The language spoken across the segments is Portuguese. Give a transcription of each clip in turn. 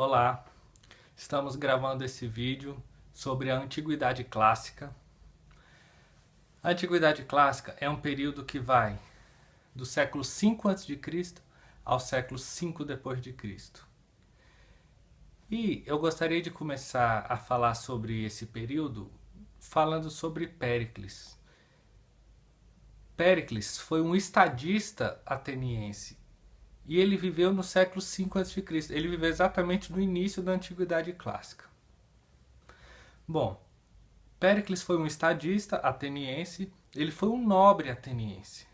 Olá, estamos gravando esse vídeo sobre a Antiguidade Clássica. A Antiguidade Clássica é um período que vai do século V a.C. ao século V depois de Cristo. E eu gostaria de começar a falar sobre esse período falando sobre Péricles. Péricles foi um estadista ateniense e ele viveu no século V a.C. Ele viveu exatamente no início da Antiguidade Clássica. Bom, Péricles foi um estadista ateniense, ele foi um nobre ateniense.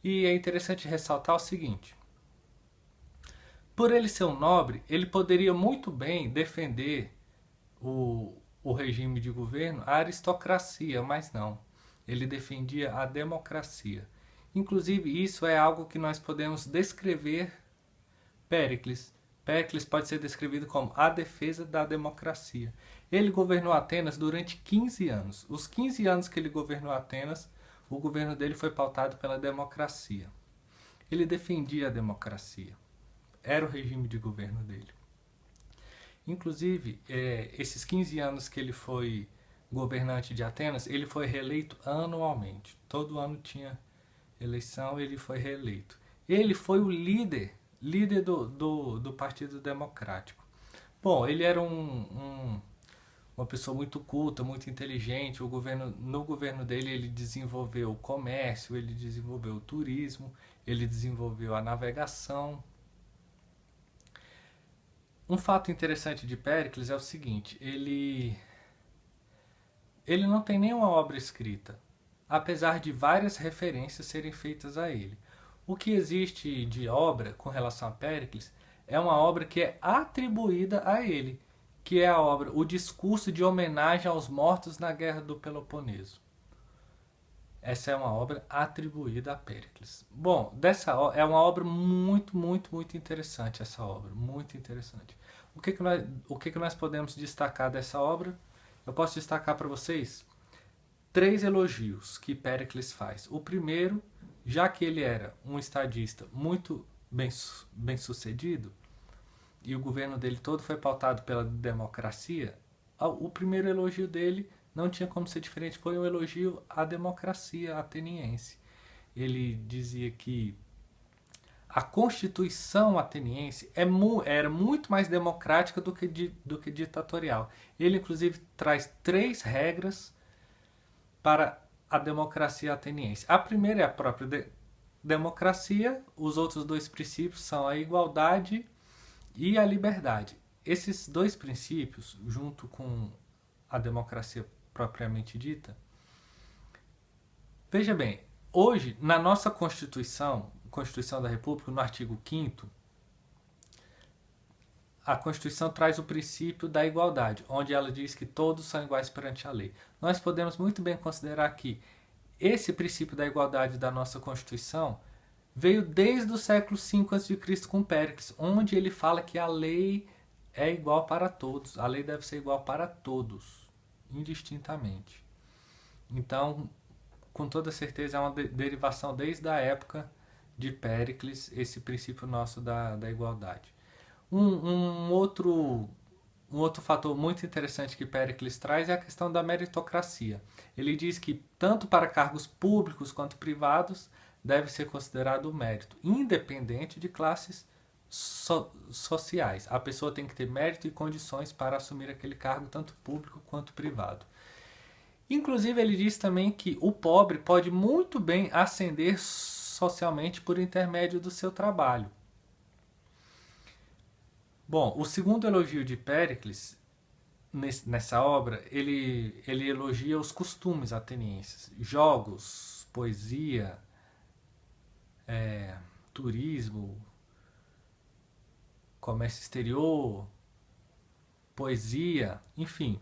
E é interessante ressaltar o seguinte: por ele ser um nobre, ele poderia muito bem defender o regime de governo, a aristocracia, mas não. Ele defendia a democracia. Inclusive, isso é algo que nós podemos descrever Péricles. Péricles pode ser descrevido como a defesa da democracia. Ele governou Atenas durante 15 anos. Os 15 anos que ele governou Atenas, o governo dele foi pautado pela democracia. Ele defendia a democracia. Era o regime de governo dele. Inclusive, esses 15 anos que ele foi governante de Atenas, ele foi reeleito anualmente. Todo ano tinha eleição, ele foi reeleito. Ele foi o líder do Partido Democrático. Bom, ele era uma pessoa muito culta, muito inteligente. No governo dele, ele desenvolveu o comércio, ele desenvolveu o turismo, ele desenvolveu a navegação. Um fato interessante de Péricles é o seguinte: ele não tem nenhuma obra escrita, apesar de várias referências serem feitas a ele. O que existe de obra com relação a Péricles é uma obra que é atribuída a ele, que é a obra O Discurso de Homenagem aos Mortos na Guerra do Peloponeso. Essa é uma obra atribuída a Péricles. Bom, é uma obra muito interessante, essa obra, muito interessante. O que nós podemos destacar dessa obra? Eu posso destacar para vocês 3 elogios que Péricles faz. O primeiro, já que ele era um estadista muito bem sucedido, e o governo dele todo foi pautado pela democracia, o primeiro elogio dele não tinha como ser diferente, foi um elogio à democracia ateniense. Ele dizia que a Constituição ateniense era muito mais democrática do que ditatorial. Ele, inclusive, traz 3 regras para a democracia ateniense. A primeira é a própria democracia, os outros 2 princípios são a igualdade e a liberdade. Esses 2 princípios, junto com a democracia propriamente dita, veja bem, hoje, na nossa Constituição da República, no artigo 5º, a Constituição traz o princípio da igualdade, onde ela diz que todos são iguais perante a lei. Nós podemos muito bem considerar que esse princípio da igualdade da nossa Constituição veio desde o século V a.C. com Péricles, onde ele fala que a lei é igual para todos, a lei deve ser igual para todos, indistintamente. Então, com toda certeza, é uma derivação desde a época de Péricles, esse princípio nosso da igualdade. Um outro fator muito interessante que Péricles traz é a questão da meritocracia. Ele diz que tanto para cargos públicos quanto privados deve ser considerado o mérito, independente de classes sociais. A pessoa tem que ter mérito e condições para assumir aquele cargo, tanto público quanto privado. Inclusive, ele diz também que o pobre pode muito bem ascender socialmente por intermédio do seu trabalho. Bom, o segundo elogio de Péricles, nessa obra, ele elogia os costumes atenienses. Jogos, poesia, turismo, comércio exterior, poesia, enfim,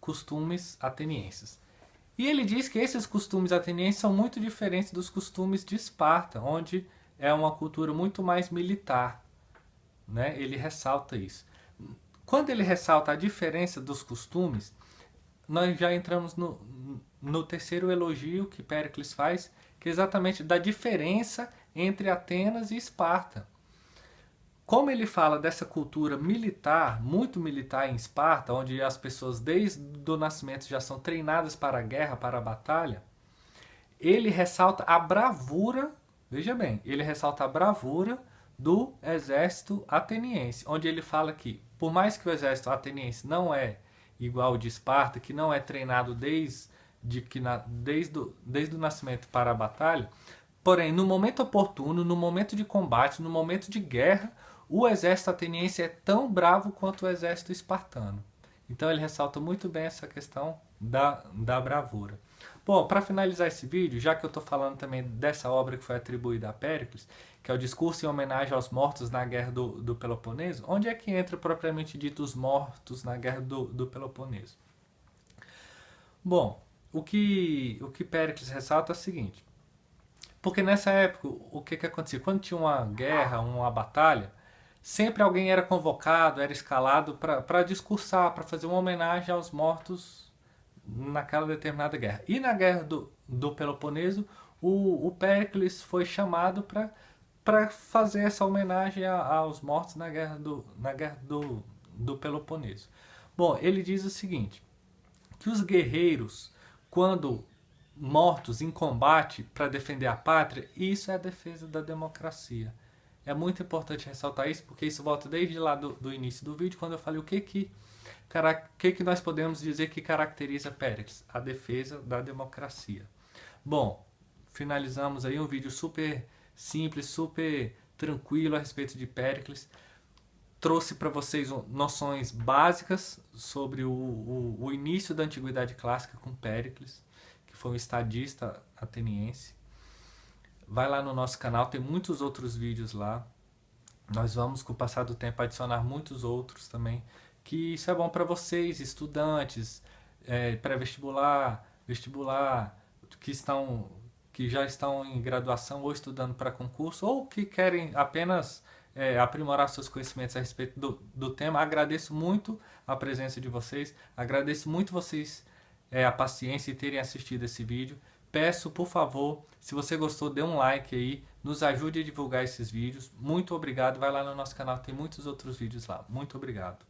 costumes atenienses. E ele diz que esses costumes atenienses são muito diferentes dos costumes de Esparta, onde é uma cultura muito mais militar. Né? Ele ressalta isso. Quando ele ressalta a diferença dos costumes, nós já entramos no terceiro elogio que Péricles faz, que é exatamente da diferença entre Atenas e Esparta. como ele fala dessa cultura militar, muito militar em Esparta, onde as pessoas desde o nascimento já são treinadas para a guerra, para a batalha, ele ressalta a bravura, veja bem, ele ressalta a bravura do exército ateniense, onde ele fala que, por mais que o exército ateniense não é igual ao de Esparta, que não é treinado desde o nascimento para a batalha, porém, no momento oportuno, no momento de combate, no momento de guerra, o exército ateniense é tão bravo quanto o exército espartano. Então ele ressalta muito bem essa questão da bravura. Bom, para finalizar esse vídeo, já que eu estou falando também dessa obra que foi atribuída a Péricles, que é o Discurso em Homenagem aos Mortos na Guerra do Peloponeso, onde é que entra propriamente dito os mortos na Guerra do Peloponeso? Bom, o que Péricles ressalta é o seguinte, porque nessa época, o que acontecia? Quando tinha uma guerra, uma batalha, sempre alguém era convocado, era escalado para discursar, para fazer uma homenagem aos mortos naquela determinada guerra. E na guerra do Peloponeso, o Péricles foi chamado para fazer essa homenagem aos mortos na guerra do Peloponeso. Bom, ele diz o seguinte, que os guerreiros, quando mortos em combate para defender a pátria, isso é a defesa da democracia. É muito importante ressaltar isso, porque isso volta desde lá do início do vídeo, quando eu falei o que nós podemos dizer que caracteriza Péricles? A defesa da democracia. Bom, finalizamos aí um vídeo super simples, super tranquilo a respeito de Péricles. Trouxe para vocês noções básicas sobre o início da Antiguidade Clássica com Péricles, que foi um estadista ateniense. Vai lá no nosso canal, tem muitos outros vídeos lá. Nós vamos, com o passar do tempo, adicionar muitos outros também, que isso é bom para vocês, estudantes, pré-vestibular, vestibular, que já estão em graduação ou estudando para concurso, ou que querem apenas aprimorar seus conhecimentos a respeito do tema. Agradeço muito a presença de vocês, agradeço muito vocês a paciência e terem assistido esse vídeo. Peço, por favor, se você gostou, dê um like aí, nos ajude a divulgar esses vídeos. Muito obrigado, vai lá no nosso canal, tem muitos outros vídeos lá. Muito obrigado.